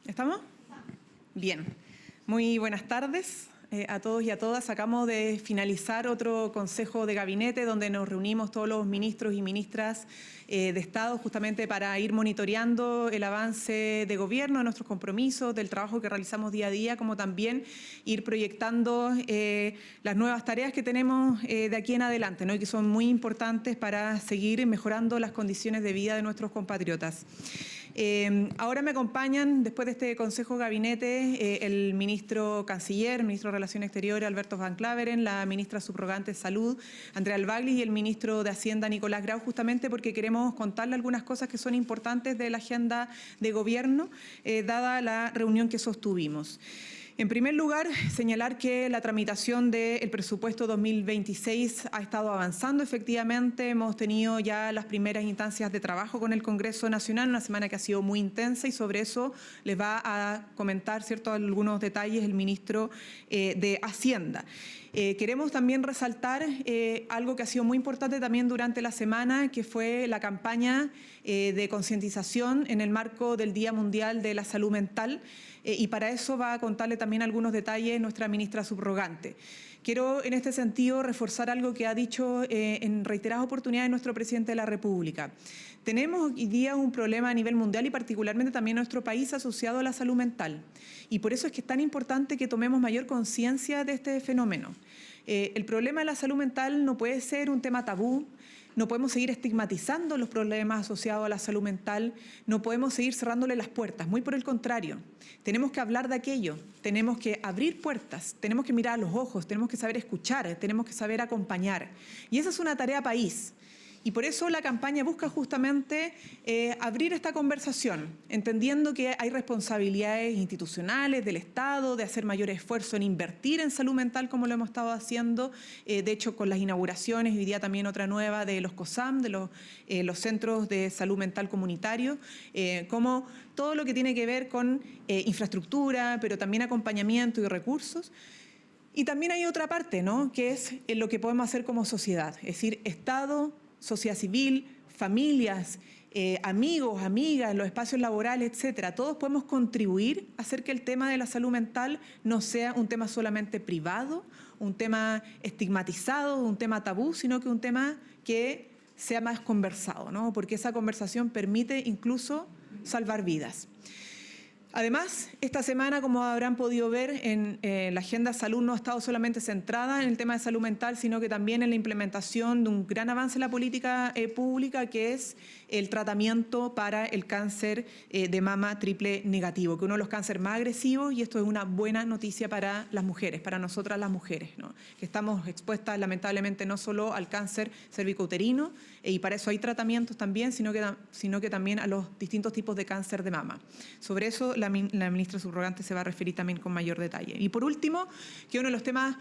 ¿Estamos? Bien. Muy buenas tardes a todos y a todas. Acabamos de finalizar otro consejo de gabinete donde nos reunimos todos los ministros y ministras de Estado justamente para ir monitoreando el avance de gobierno, de nuestros compromisos, del trabajo que realizamos día a día, como también ir proyectando las nuevas tareas que tenemos de aquí en adelante, ¿no? Y que son muy importantes para seguir mejorando las condiciones de vida de nuestros compatriotas. Ahora me acompañan, después de este Consejo de Gabinete, el ministro Canciller, el ministro de Relaciones Exteriores, Alberto Van Claveren, la ministra subrogante de Salud, Andrea Albagli, y el ministro de Hacienda, Nicolás Grau, justamente porque queremos contarle algunas cosas que son importantes de la agenda de gobierno, dada la reunión que sostuvimos. En primer lugar, señalar que la tramitación del presupuesto 2026 ha estado avanzando. Efectivamente, hemos tenido ya las primeras instancias de trabajo con el Congreso Nacional, una semana que ha sido muy intensa y sobre eso les va a comentar, ¿cierto?, algunos detalles el ministro de Hacienda. Queremos también resaltar algo que ha sido muy importante también durante la semana, que fue la campaña de concientización en el marco del Día Mundial de la Salud Mental, y para eso va a contarle también algunos detalles nuestra ministra subrogante. Quiero en este sentido reforzar algo que ha dicho en reiteradas oportunidades nuestro presidente de la República. Tenemos hoy día un problema a nivel mundial y particularmente también en nuestro país asociado a la salud mental. Y por eso es que es tan importante que tomemos mayor conciencia de este fenómeno. El problema de la salud mental no puede ser un tema tabú. No podemos seguir estigmatizando los problemas asociados a la salud mental, no podemos seguir cerrándole las puertas, muy por el contrario. Tenemos que hablar de aquello, tenemos que abrir puertas, tenemos que mirar a los ojos, tenemos que saber escuchar, tenemos que saber acompañar. Y esa es una tarea país. Y por eso la campaña busca justamente abrir esta conversación, entendiendo que hay responsabilidades institucionales del Estado, de hacer mayor esfuerzo en invertir en salud mental como lo hemos estado haciendo, de hecho con las inauguraciones, hoy día también otra nueva de los COSAM, de los Centros de Salud Mental Comunitarios, como todo lo que tiene que ver con infraestructura, pero también acompañamiento y recursos. Y también hay otra parte, ¿no?, que es lo que podemos hacer como sociedad, es decir, Estado, sociedad civil, familias, amigos, amigas, los espacios laborales, etcétera. Todos podemos contribuir a hacer que el tema de la salud mental no sea un tema solamente privado, un tema estigmatizado, un tema tabú, sino que un tema que sea más conversado, ¿no? Porque esa conversación permite incluso salvar vidas. Además, esta semana, como habrán podido ver, en la agenda de salud no ha estado solamente centrada en el tema de salud mental, sino que también en la implementación de un gran avance en la política pública, que es el tratamiento para el cáncer de mama triple negativo, que es uno de los cánceres más agresivos, y esto es una buena noticia para las mujeres, para nosotras las mujeres, ¿no?, que estamos expuestas lamentablemente no solo al cáncer cervicouterino, y para eso hay tratamientos también, sino que también a los distintos tipos de cáncer de mama. Sobre eso la ministra subrogante se va a referir también con mayor detalle. Y por último, que uno de los temas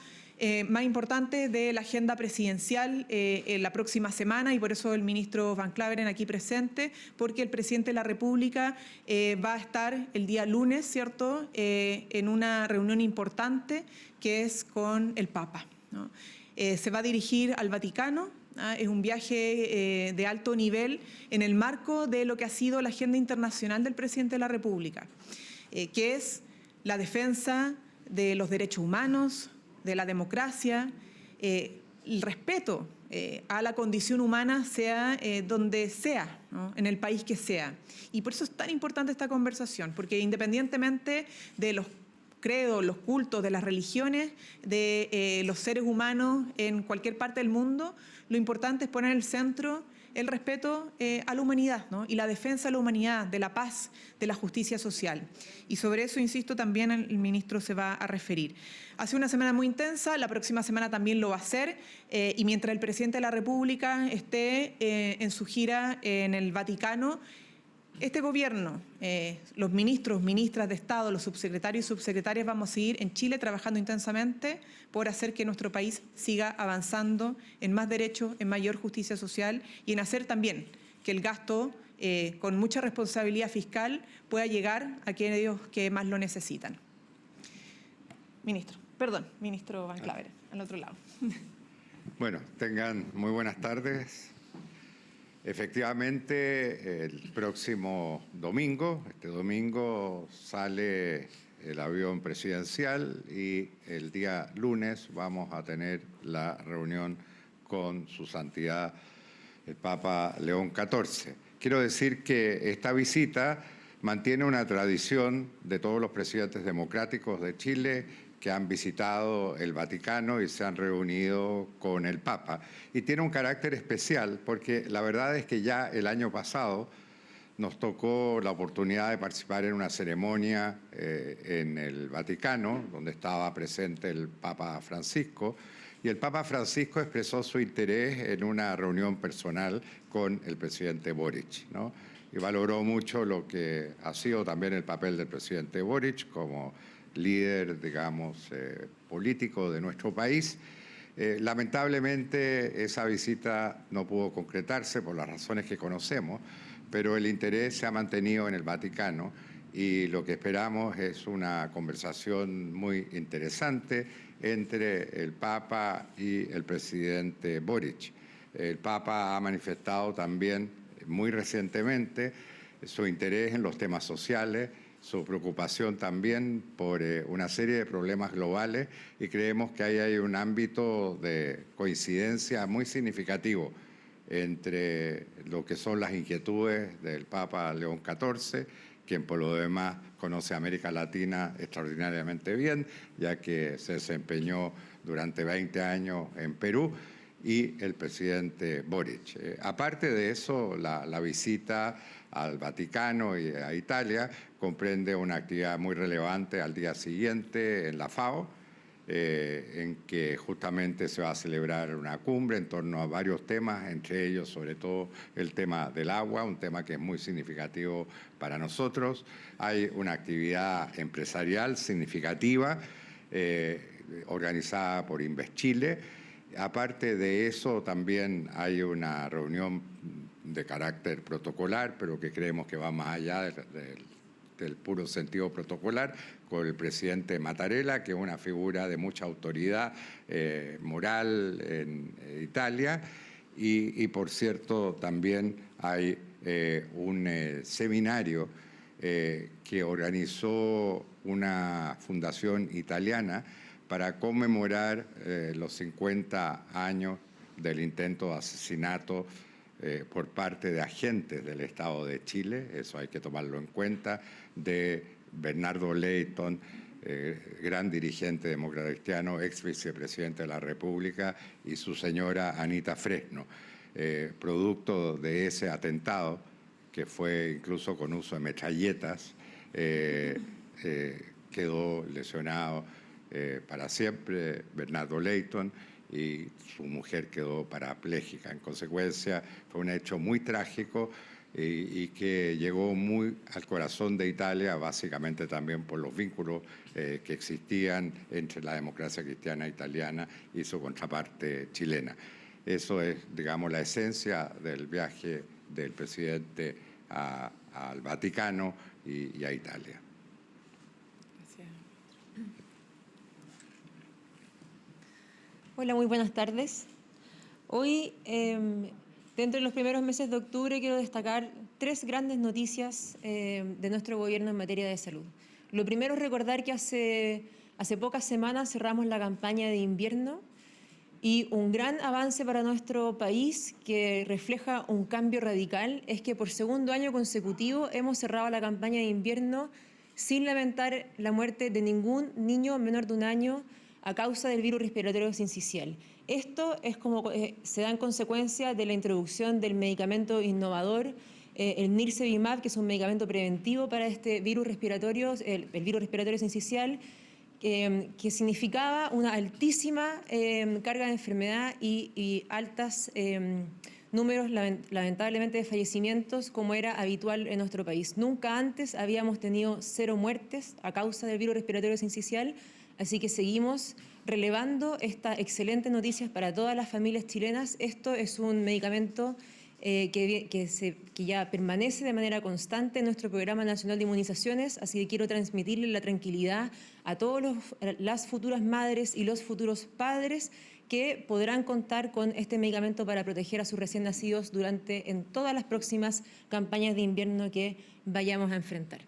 más importantes de la agenda presidencial la próxima semana, y por eso el ministro Van Claveren aquí presente, porque el presidente de la República va a estar el día lunes, ¿cierto?, en una reunión importante que es con el Papa, ¿no? Se va a dirigir al Vaticano. Es un viaje de alto nivel en el marco de lo que ha sido la agenda internacional del presidente de la República, que es la defensa de los derechos humanos, de la democracia, el respeto a la condición humana, sea donde sea, ¿no?, en el país que sea. Y por eso es tan importante esta conversación, porque independientemente de los credos, los cultos, de las religiones, de los seres humanos en cualquier parte del mundo, lo importante es poner en el centro el respeto a la humanidad, ¿no?, y la defensa de la humanidad, de la paz, de la justicia social. Y sobre eso, insisto, también el ministro se va a referir. Hace una semana muy intensa, la próxima semana también lo va a hacer, y mientras el presidente de la República esté en su gira en el Vaticano, este gobierno, los ministros, ministras de Estado, los subsecretarios y subsecretarias vamos a seguir en Chile trabajando intensamente por hacer que nuestro país siga avanzando en más derechos, en mayor justicia social y en hacer también que el gasto con mucha responsabilidad fiscal pueda llegar a aquellos que más lo necesitan. Ministro Van Claveren, al otro lado. Bueno, tengan muy buenas tardes. Efectivamente, el próximo domingo, este domingo, sale el avión presidencial y el día lunes vamos a tener la reunión con Su Santidad el Papa León XIV. Quiero decir que esta visita mantiene una tradición de todos los presidentes democráticos de Chile que han visitado el Vaticano y se han reunido con el Papa. Y tiene un carácter especial porque la verdad es que ya el año pasado nos tocó la oportunidad de participar en una ceremonia en el Vaticano, donde estaba presente el Papa Francisco, y el Papa Francisco expresó su interés en una reunión personal con el presidente Boric, ¿no? Y valoró mucho lo que ha sido también el papel del presidente Boric como líder, digamos, político de nuestro país. Lamentablemente esa visita no pudo concretarse por las razones que conocemos, pero el interés se ha mantenido en el Vaticano y lo que esperamos es una conversación muy interesante entre el Papa y el presidente Boric. El Papa ha manifestado también muy recientemente su interés en los temas sociales, su preocupación también por una serie de problemas globales y creemos que ahí hay un ámbito de coincidencia muy significativo entre lo que son las inquietudes del Papa León XIV, quien por lo demás conoce América Latina extraordinariamente bien, ya que se desempeñó durante 20 años en Perú, y el presidente Boric. Aparte de eso, la visita al Vaticano y a Italia comprende una actividad muy relevante al día siguiente en la FAO, en que justamente se va a celebrar una cumbre en torno a varios temas, entre ellos sobre todo el tema del agua, un tema que es muy significativo para nosotros. Hay una actividad empresarial significativa organizada por Inveschile. Aparte de eso, también hay una reunión de carácter protocolar, pero que creemos que va más allá del puro sentido protocolar, con el presidente Mattarella, que es una figura de mucha autoridad moral en Italia. Y por cierto, también hay un seminario que organizó una fundación italiana para conmemorar los 50 años del intento de asesinato por parte de agentes del Estado de Chile, eso hay que tomarlo en cuenta, de Bernardo Leyton, gran dirigente demócrata cristiano, ex vicepresidente de la República, y su señora Anita Fresno. Producto de ese atentado, que fue incluso con uso de metralletas, quedó lesionado para siempre Bernardo Leyton y su mujer quedó parapléjica. En consecuencia, fue un hecho muy trágico y que llegó muy al corazón de Italia, básicamente también por los vínculos que existían entre la democracia cristiana italiana y su contraparte chilena. Eso es, digamos, la esencia del viaje del presidente al Vaticano y a Italia. Hola, muy buenas tardes. Hoy, dentro de los primeros meses de octubre, quiero destacar 3 grandes noticias de nuestro gobierno en materia de salud. Lo primero es recordar que hace pocas semanas cerramos la campaña de invierno y un gran avance para nuestro país que refleja un cambio radical es que por segundo año consecutivo hemos cerrado la campaña de invierno sin lamentar la muerte de ningún niño menor de 1 año a causa del virus respiratorio sincicial. Esto es como se da en consecuencia de la introducción del medicamento innovador, el Nirsevimab, que es un medicamento preventivo para este virus respiratorio, el virus respiratorio sincicial, que significaba una altísima carga de enfermedad y altos números, lamentablemente, de fallecimientos, como era habitual en nuestro país. Nunca antes habíamos tenido 0 muertes a causa del virus respiratorio sincicial. Así que seguimos relevando estas excelentes noticias para todas las familias chilenas. Esto es un medicamento que ya permanece de manera constante en nuestro Programa Nacional de Inmunizaciones, así que quiero transmitirle la tranquilidad a todas las futuras madres y los futuros padres que podrán contar con este medicamento para proteger a sus recién nacidos en todas las próximas campañas de invierno que vayamos a enfrentar.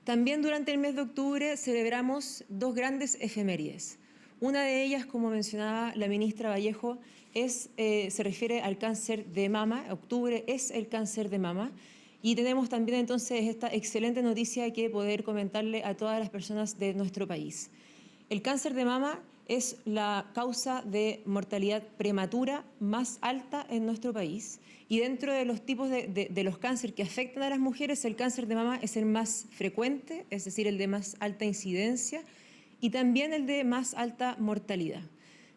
También durante el mes de octubre celebramos dos grandes efemérides. Una de ellas, como mencionaba la ministra Vallejo, se refiere al cáncer de mama. Octubre es el cáncer de mama. Y tenemos también entonces esta excelente noticia que poder comentarle a todas las personas de nuestro país. El cáncer de mama es la causa de mortalidad prematura más alta en nuestro país, y dentro de los tipos de los cánceres que afectan a las mujeres, el cáncer de mama es el más frecuente, es decir, el de más alta incidencia, y también el de más alta mortalidad.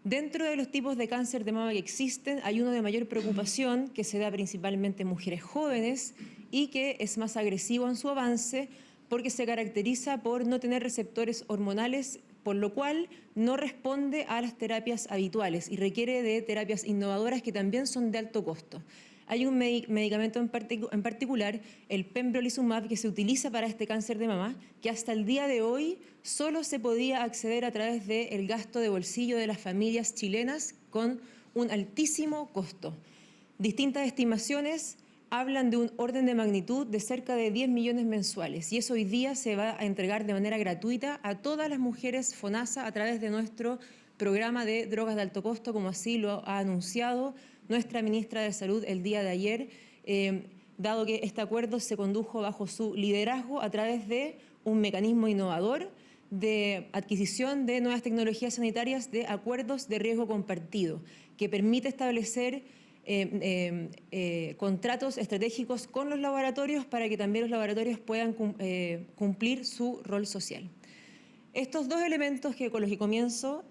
Dentro de los tipos de cáncer de mama que existen, hay uno de mayor preocupación que se da principalmente en mujeres jóvenes y que es más agresivo en su avance porque se caracteriza por no tener receptores hormonales, por lo cual no responde a las terapias habituales y requiere de terapias innovadoras que también son de alto costo. Hay un medicamento en particular, el pembrolizumab, que se utiliza para este cáncer de mama, que hasta el día de hoy solo se podía acceder a través del gasto de bolsillo de las familias chilenas con un altísimo costo. Distintas estimaciones hablan de un orden de magnitud de cerca de 10 millones mensuales, y eso hoy día se va a entregar de manera gratuita a todas las mujeres FONASA a través de nuestro programa de drogas de alto costo, como así lo ha anunciado nuestra ministra de Salud el día de ayer, dado que este acuerdo se condujo bajo su liderazgo a través de un mecanismo innovador de adquisición de nuevas tecnologías sanitarias, de acuerdos de riesgo compartido, que permite establecer contratos estratégicos con los laboratorios para que también los laboratorios puedan cumplir su rol social. Estos dos elementos con los que comienzo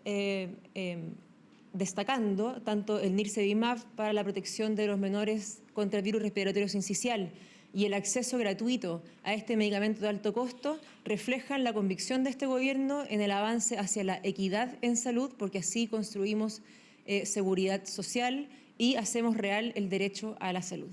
destacando, tanto el nirsevimab para la protección de los menores contra el virus respiratorio sincicial y el acceso gratuito a este medicamento de alto costo, reflejan la convicción de este gobierno en el avance hacia la equidad en salud, porque así construimos seguridad social y hacemos real el derecho a la salud.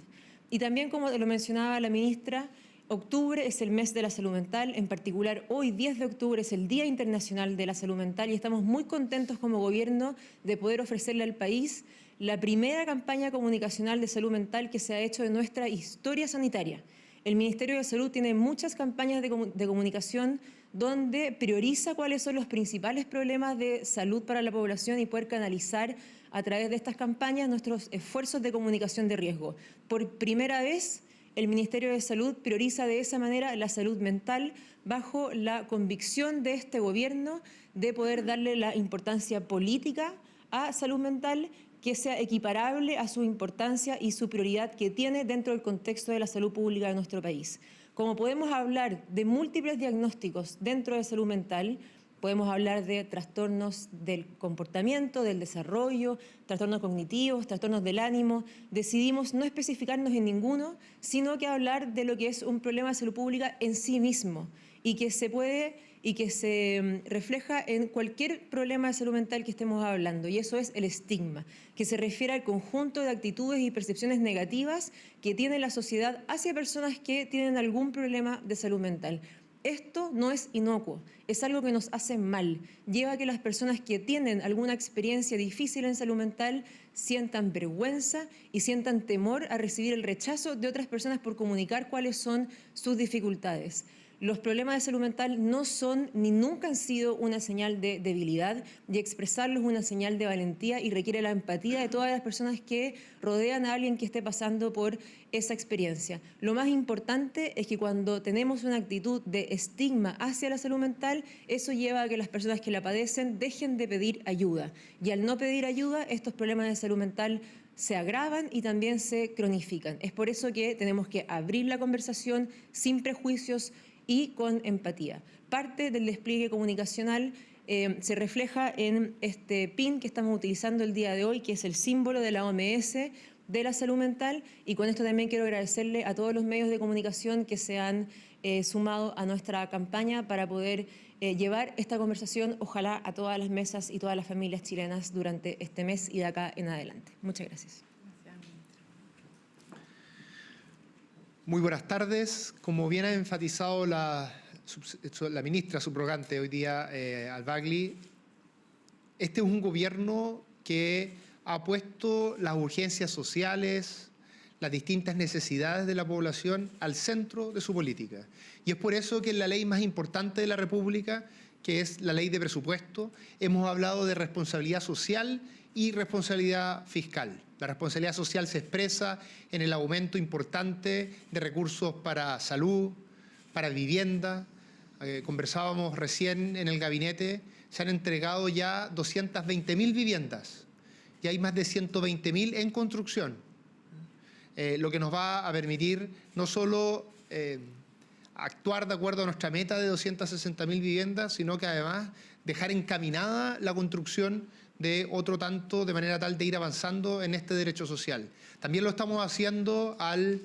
Y también, como lo mencionaba la ministra, octubre es el mes de la salud mental, en particular hoy 10 de octubre es el Día Internacional de la Salud Mental, y estamos muy contentos como gobierno de poder ofrecerle al país la primera campaña comunicacional de salud mental que se ha hecho en nuestra historia sanitaria. El Ministerio de Salud tiene muchas campañas de comunicación donde prioriza cuáles son los principales problemas de salud para la población y poder canalizar a través de estas campañas nuestros esfuerzos de comunicación de riesgo. Por primera vez, el Ministerio de Salud prioriza de esa manera la salud mental bajo la convicción de este gobierno de poder darle la importancia política a salud mental que sea equiparable a su importancia y su prioridad que tiene dentro del contexto de la salud pública de nuestro país. Como podemos hablar de múltiples diagnósticos dentro de salud mental, podemos hablar de trastornos del comportamiento, del desarrollo, trastornos cognitivos, trastornos del ánimo. Decidimos no especificarnos en ninguno, sino que hablar de lo que es un problema de salud pública en sí mismo y que se refleja en cualquier problema de salud mental que estemos hablando, y eso es el estigma, que se refiere al conjunto de actitudes y percepciones negativas que tiene la sociedad hacia personas que tienen algún problema de salud mental. Esto no es inocuo, es algo que nos hace mal, lleva a que las personas que tienen alguna experiencia difícil en salud mental sientan vergüenza y sientan temor a recibir el rechazo de otras personas por comunicar cuáles son sus dificultades. Los problemas de salud mental no son ni nunca han sido una señal de debilidad, y expresarlos es una señal de valentía y requiere la empatía de todas las personas que rodean a alguien que esté pasando por esa experiencia. Lo más importante es que cuando tenemos una actitud de estigma hacia la salud mental, eso lleva a que las personas que la padecen dejen de pedir ayuda, y al no pedir ayuda, estos problemas de salud mental se agravan y también se cronifican. Es por eso que tenemos que abrir la conversación sin prejuicios y con empatía. Parte del despliegue comunicacional se refleja en este PIN que estamos utilizando el día de hoy, que es el símbolo de la OMS de la salud mental, y con esto también quiero agradecerle a todos los medios de comunicación que se han sumado a nuestra campaña para poder llevar esta conversación, ojalá, a todas las mesas y todas las familias chilenas durante este mes y de acá en adelante. Muchas gracias. Muy buenas tardes. Como bien ha enfatizado la ministra subrogante hoy día, Albagli, este es un gobierno que ha puesto las urgencias sociales, las distintas necesidades de la población al centro de su política. Y es por eso que en la ley más importante de la República, que es la ley de presupuesto, hemos hablado de responsabilidad social y responsabilidad fiscal. La responsabilidad social se expresa en el aumento importante de recursos para salud, para vivienda. Conversábamos recién en el gabinete, se han entregado ya 220.000 viviendas y hay más de 120.000 en construcción, lo que nos va a permitir no solo actuar de acuerdo a nuestra meta de 260.000 viviendas, sino que además dejar encaminada la construcción de otro tanto, de manera tal de ir avanzando en este derecho social. También lo estamos haciendo al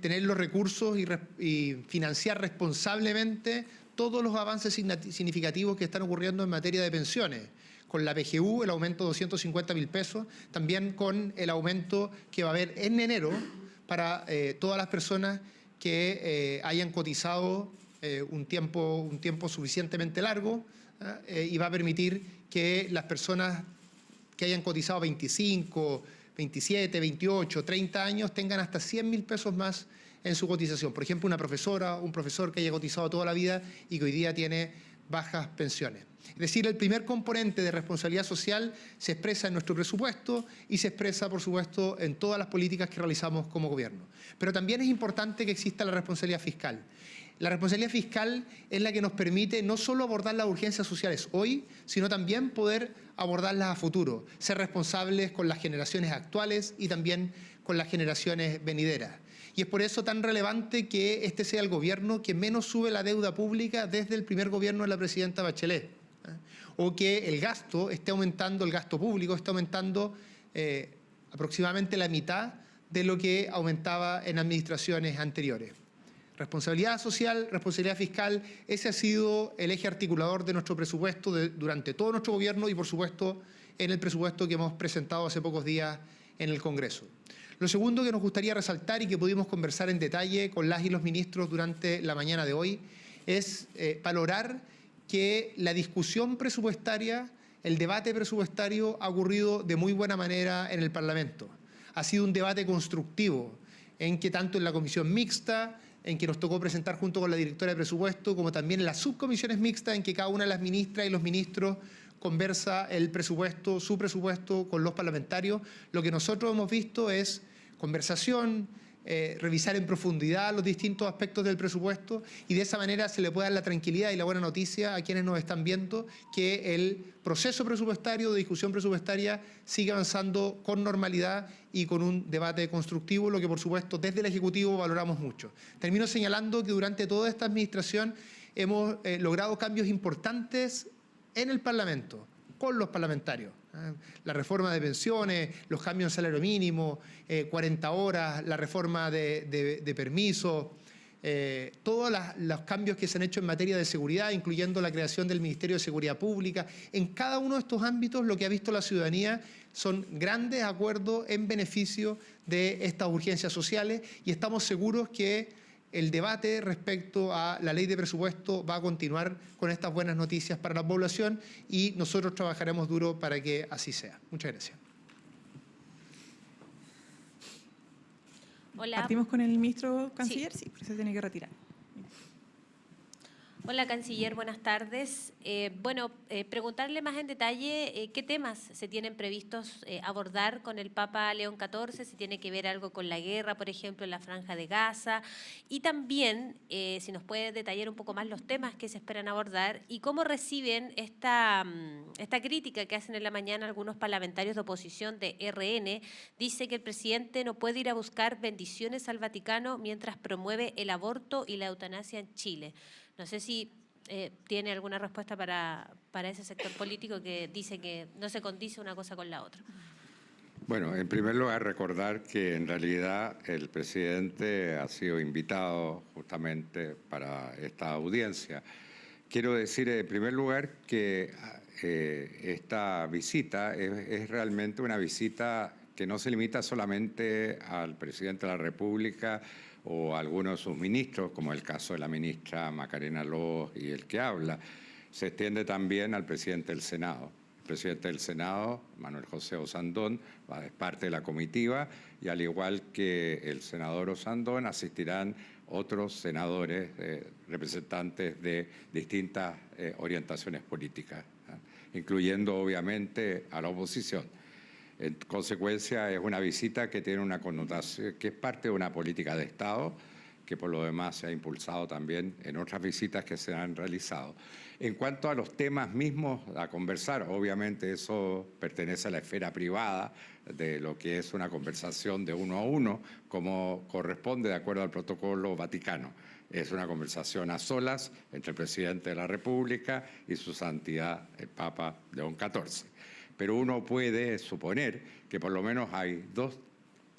tener los recursos y financiar responsablemente todos los avances significativos que están ocurriendo en materia de pensiones, con la PGU, el aumento de 250.000 pesos, también con el aumento que va a haber en enero para todas las personas que hayan cotizado un tiempo suficientemente largo, y va a permitir que las personas que hayan cotizado 25, 27, 28, 30 años tengan hasta 100.000 pesos más en su cotización. Por ejemplo, una profesora, un profesor que haya cotizado toda la vida y que hoy día tiene bajas pensiones. Es decir, el primer componente de responsabilidad social se expresa en nuestro presupuesto y se expresa, por supuesto, en todas las políticas que realizamos como gobierno. Pero también es importante que exista la responsabilidad fiscal. La responsabilidad fiscal es la que nos permite no solo abordar las urgencias sociales hoy, sino también poder abordarlas a futuro, ser responsables con las generaciones actuales y también con las generaciones venideras. Y es por eso tan relevante que este sea el gobierno que menos sube la deuda pública desde el primer gobierno de la presidenta Bachelet, o que el gasto esté aumentando, el gasto público está aumentando aproximadamente la mitad de lo que aumentaba en administraciones anteriores. Responsabilidad social, responsabilidad fiscal, ese ha sido el eje articulador de nuestro presupuesto durante todo nuestro gobierno y, por supuesto, en el presupuesto que hemos presentado hace pocos días en el Congreso. Lo segundo que nos gustaría resaltar y que pudimos conversar en detalle con las y los ministros durante la mañana de hoy es valorar que la discusión presupuestaria, el debate presupuestario ha ocurrido de muy buena manera en el Parlamento. Ha sido un debate constructivo en que tanto en la comisión mixta, en que nos tocó presentar junto con la directora de presupuesto, como también en las subcomisiones mixtas en que cada una de las ministras y los ministros conversa el presupuesto, su presupuesto con los parlamentarios. Lo que nosotros hemos visto es conversación, revisar en profundidad los distintos aspectos del presupuesto y de esa manera se le puede dar la tranquilidad y la buena noticia a quienes nos están viendo que el proceso presupuestario, de discusión presupuestaria, sigue avanzando con normalidad y con un debate constructivo, lo que por supuesto desde el Ejecutivo valoramos mucho. Termino señalando que durante toda esta administración hemos logrado cambios importantes en el Parlamento, con los parlamentarios. La reforma de pensiones, los cambios en salario mínimo, 40 horas, la reforma de permisos, todos los cambios que se han hecho en materia de seguridad, incluyendo la creación del Ministerio de Seguridad Pública. En cada uno de estos ámbitos lo que ha visto la ciudadanía son grandes acuerdos en beneficio de estas urgencias sociales y estamos seguros que el debate respecto a la ley de presupuesto va a continuar con estas buenas noticias para la población y nosotros trabajaremos duro para que así sea. Muchas gracias. Hola. Partimos con el ministro canciller, sí, pero se tiene que retirar. Hola, canciller, buenas tardes. Preguntarle más en detalle qué temas se tienen previstos abordar con el Papa León XIV, si tiene que ver algo con la guerra, por ejemplo, en la Franja de Gaza, y también si nos puede detallar un poco más los temas que se esperan abordar y cómo reciben esta crítica que hacen en la mañana algunos parlamentarios de oposición de RN. Dice que el presidente no puede ir a buscar bendiciones al Vaticano mientras promueve el aborto y la eutanasia en Chile. No sé si tiene alguna respuesta para ese sector político que dice que no se condice una cosa con la otra. Bueno, en primer lugar, recordar que en realidad el presidente ha sido invitado justamente para esta audiencia. Quiero decir, en primer lugar, que esta visita es realmente una visita que no se limita solamente al presidente de la República o a algunos de sus ministros, como el caso de la ministra Macarena Loos y el que habla. Se extiende también al presidente del Senado. presidente del Senado, Manuel José Osandón, es parte de la comitiva, y al igual que el senador Osandón, asistirán otros senadores, representantes de distintas orientaciones políticas, incluyendo obviamente a la oposición. En consecuencia, es una visita que tiene una connotación, que es parte de una política de Estado, que por lo demás se ha impulsado también en otras visitas que se han realizado. En cuanto a los temas mismos a conversar, obviamente eso pertenece a la esfera privada de lo que es una conversación de uno a uno, como corresponde de acuerdo al protocolo vaticano. Es una conversación a solas entre el presidente de la República y su santidad el Papa León XIV. Pero uno puede suponer que por lo menos hay dos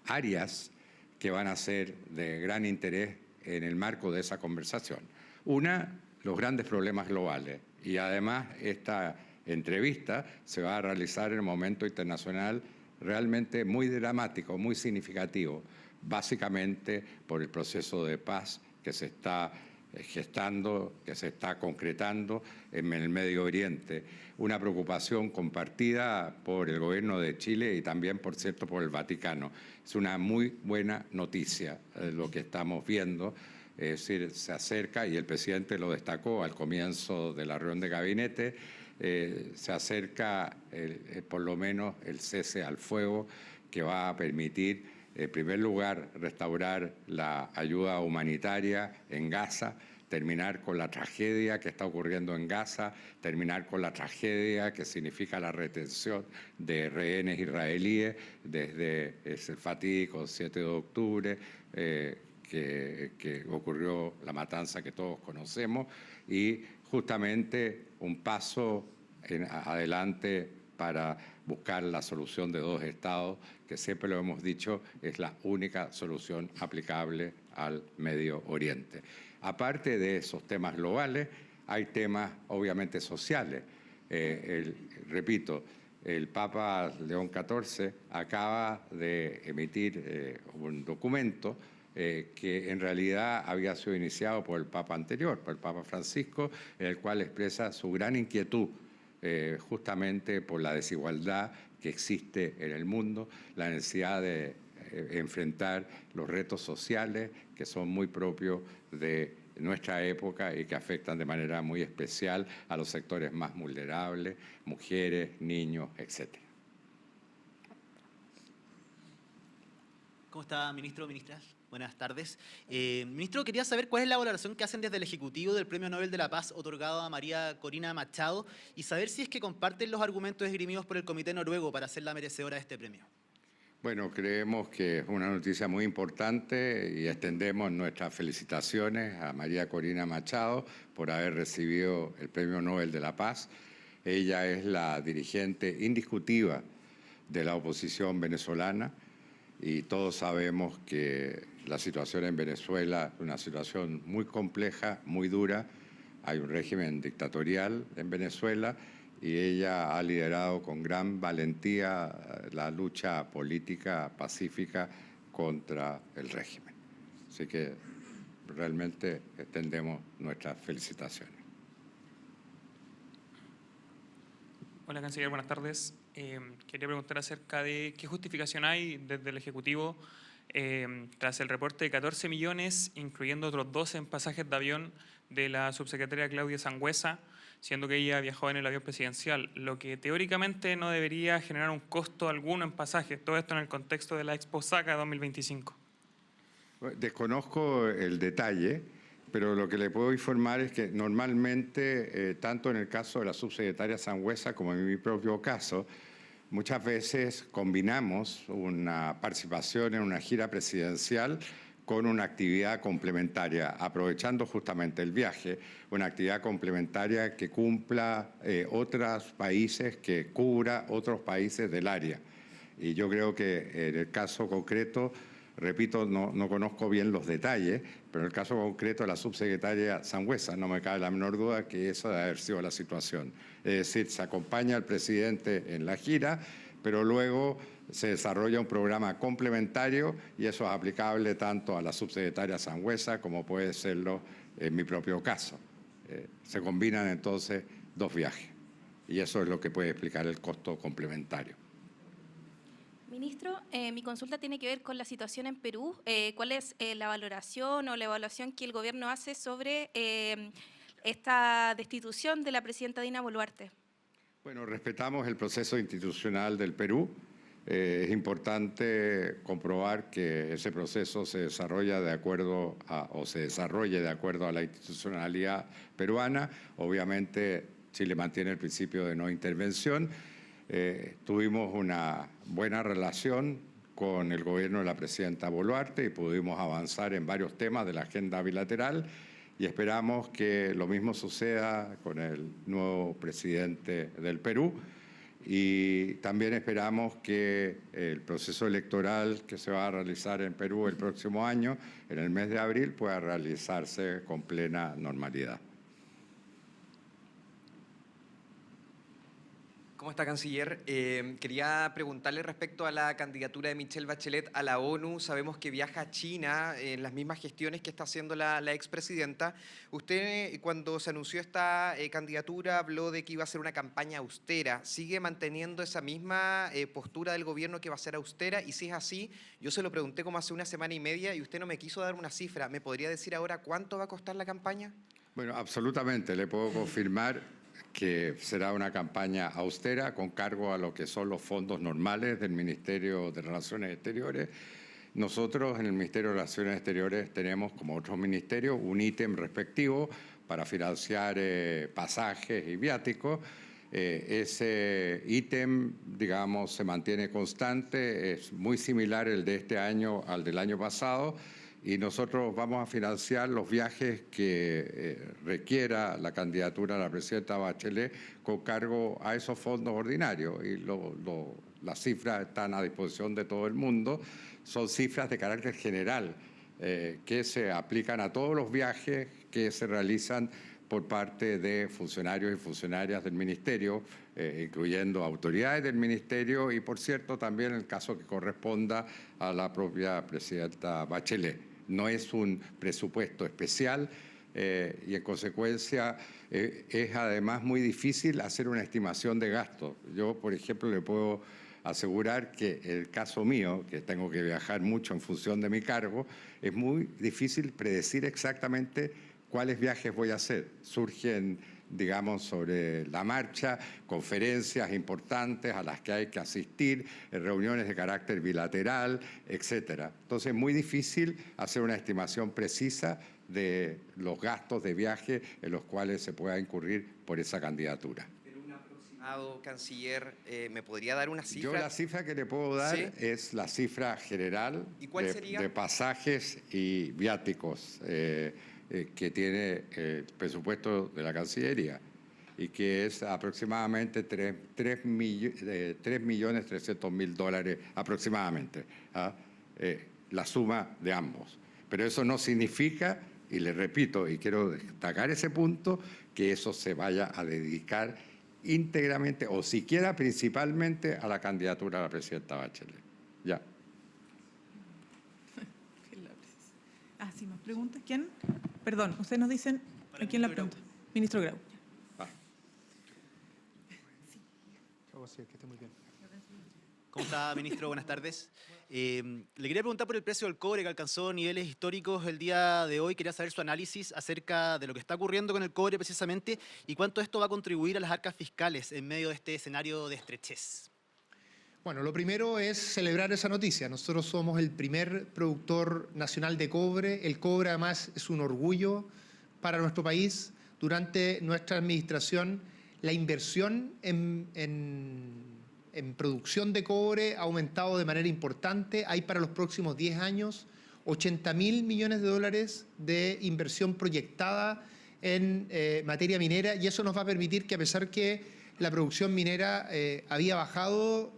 áreas que van a ser de gran interés en el marco de esa conversación. Una, los grandes problemas globales, y además esta entrevista se va a realizar en un momento internacional realmente muy dramático, muy significativo, básicamente por el proceso de paz que se está gestando, que se está concretando en el Medio Oriente. Una preocupación compartida por el gobierno de Chile y también, por cierto, por el Vaticano. Es una muy buena noticia lo que estamos viendo. Es decir, se acerca, y el presidente lo destacó al comienzo de la reunión de gabinete, se acerca por lo menos el cese al fuego que va a permitir, en primer lugar, restaurar la ayuda humanitaria en Gaza, terminar con la tragedia que está ocurriendo en Gaza, terminar con la tragedia que significa la retención de rehenes israelíes desde ese fatídico 7 de octubre, que ocurrió la matanza que todos conocemos, y justamente un paso adelante para buscar la solución de dos estados, que siempre lo hemos dicho, es la única solución aplicable al Medio Oriente. Aparte de esos temas globales, hay temas obviamente sociales. Repito, el Papa León XIV acaba de emitir un documento que en realidad había sido iniciado por el Papa anterior, por el Papa Francisco, en el cual expresa su gran inquietud justamente por la desigualdad que existe en el mundo, la necesidad de enfrentar los retos sociales que son muy propios de nuestra época y que afectan de manera muy especial a los sectores más vulnerables, mujeres, niños, etc. ¿Cómo está, ministro, ministras? Buenas tardes. Ministro, quería saber cuál es la valoración que hacen desde el Ejecutivo del Premio Nobel de la Paz otorgado a María Corina Machado y saber si es que comparten los argumentos esgrimidos por el Comité Noruego para ser la merecedora de este premio. Bueno, creemos que es una noticia muy importante y extendemos nuestras felicitaciones a María Corina Machado por haber recibido el Premio Nobel de la Paz. Ella es la dirigente indiscutible de la oposición venezolana y todos sabemos que la situación en Venezuela es una situación muy compleja, muy dura. Hay un régimen dictatorial en Venezuela y ella ha liderado con gran valentía la lucha política pacífica contra el régimen. Así que realmente extendemos nuestras felicitaciones. Hola, canciller, buenas tardes. Quería preguntar acerca de qué justificación hay desde el Ejecutivo tras el reporte de 14 millones, incluyendo otros 12 en pasajes de avión de la subsecretaria Claudia Sangüesa, siendo que ella viajó en el avión presidencial, lo que teóricamente no debería generar un costo alguno en pasajes, todo esto en el contexto de la Expo Saca 2025. Desconozco el detalle, pero lo que le puedo informar es que normalmente, tanto en el caso de la subsecretaria Sangüesa como en mi propio caso, muchas veces combinamos una participación en una gira presidencial con una actividad complementaria, aprovechando justamente el viaje, una actividad complementaria que cumpla otros países, que cubra otros países del área. Y yo creo que en el caso concreto, repito, no conozco bien los detalles, pero en el caso concreto de la subsecretaria Sangüesa, no me cabe la menor duda que esa debe haber sido la situación. Es decir, se acompaña al presidente en la gira, pero luego se desarrolla un programa complementario y eso es aplicable tanto a la subsecretaria Sangüesa como puede serlo en mi propio caso. Se combinan entonces dos viajes. Y eso es lo que puede explicar el costo complementario. Ministro, mi consulta tiene que ver con la situación en Perú. ¿Cuál es la valoración o la evaluación que el gobierno hace sobre esta destitución de la presidenta Dina Boluarte? Bueno, respetamos el proceso institucional del Perú. Es importante comprobar que ese proceso se desarrolla de acuerdo se desarrolle de acuerdo a la institucionalidad peruana. Obviamente, Chile mantiene el principio de no intervención. Tuvimos una buena relación con el gobierno de la presidenta Boluarte y pudimos avanzar en varios temas de la agenda bilateral y esperamos que lo mismo suceda con el nuevo presidente del Perú y también esperamos que el proceso electoral que se va a realizar en Perú el próximo año, en el mes de abril, pueda realizarse con plena normalidad. ¿Cómo está, canciller? Quería preguntarle respecto a la candidatura de Michelle Bachelet a la ONU. Sabemos que viaja a China en las mismas gestiones que está haciendo la expresidenta. Usted, cuando se anunció esta candidatura, habló de que iba a ser una campaña austera. ¿Sigue manteniendo esa misma postura del gobierno que va a ser austera? Y si es así, yo se lo pregunté como hace una semana y media y usted no me quiso dar una cifra. ¿Me podría decir ahora cuánto va a costar la campaña? Bueno, absolutamente. Le puedo confirmar que será una campaña austera con cargo a lo que son los fondos normales del Ministerio de Relaciones Exteriores. Nosotros en el Ministerio de Relaciones Exteriores tenemos, como otros ministerios, un ítem respectivo para financiar pasajes y viáticos. Ese ítem, digamos, se mantiene constante, es muy similar el de este año al del año pasado. Y nosotros vamos a financiar los viajes que requiera la candidatura a la presidenta Bachelet con cargo a esos fondos ordinarios. Y las cifras están a disposición de todo el mundo. Son cifras de carácter general que se aplican a todos los viajes que se realizan por parte de funcionarios y funcionarias del Ministerio, incluyendo autoridades del Ministerio y, por cierto, también el caso que corresponda a la propia presidenta Bachelet. No es un presupuesto especial y, en consecuencia, es además muy difícil hacer una estimación de gastos. Yo, por ejemplo, le puedo asegurar que el caso mío, que tengo que viajar mucho en función de mi cargo, es muy difícil predecir exactamente cuáles viajes voy a hacer. Surgen, digamos, sobre la marcha, conferencias importantes a las que hay que asistir, reuniones de carácter bilateral, etcétera. Entonces, es muy difícil hacer una estimación precisa de los gastos de viaje en los cuales se pueda incurrir por esa candidatura. Pero un aproximado, canciller, ¿me podría dar una cifra? Yo la cifra que le puedo dar es la cifra general. ¿Y cuál sería? De pasajes y viáticos que tiene el presupuesto de la Cancillería y que es aproximadamente 3.300.000 dólares aproximadamente, la suma de ambos. Pero eso no significa, y le repito, y quiero destacar ese punto, que eso se vaya a dedicar íntegramente o siquiera principalmente a la candidatura a la presidenta Bachelet. Ya. Sí, más preguntas. ¿Quién? Perdón, ustedes nos dicen a quién la pregunta. Ministro Grau. ¿Cómo está, ministro? Buenas tardes. Le quería preguntar por el precio del cobre que alcanzó niveles históricos el día de hoy. Quería saber su análisis acerca de lo que está ocurriendo con el cobre precisamente y cuánto esto va a contribuir a las arcas fiscales en medio de este escenario de estrechez. Bueno, lo primero es celebrar esa noticia. Nosotros somos el primer productor nacional de cobre. El cobre, además, es un orgullo para nuestro país. Durante nuestra administración, la inversión en producción de cobre ha aumentado de manera importante. Hay para los próximos 10 años 80.000 millones de dólares de inversión proyectada en materia minera y eso nos va a permitir que, a pesar que la producción minera había bajado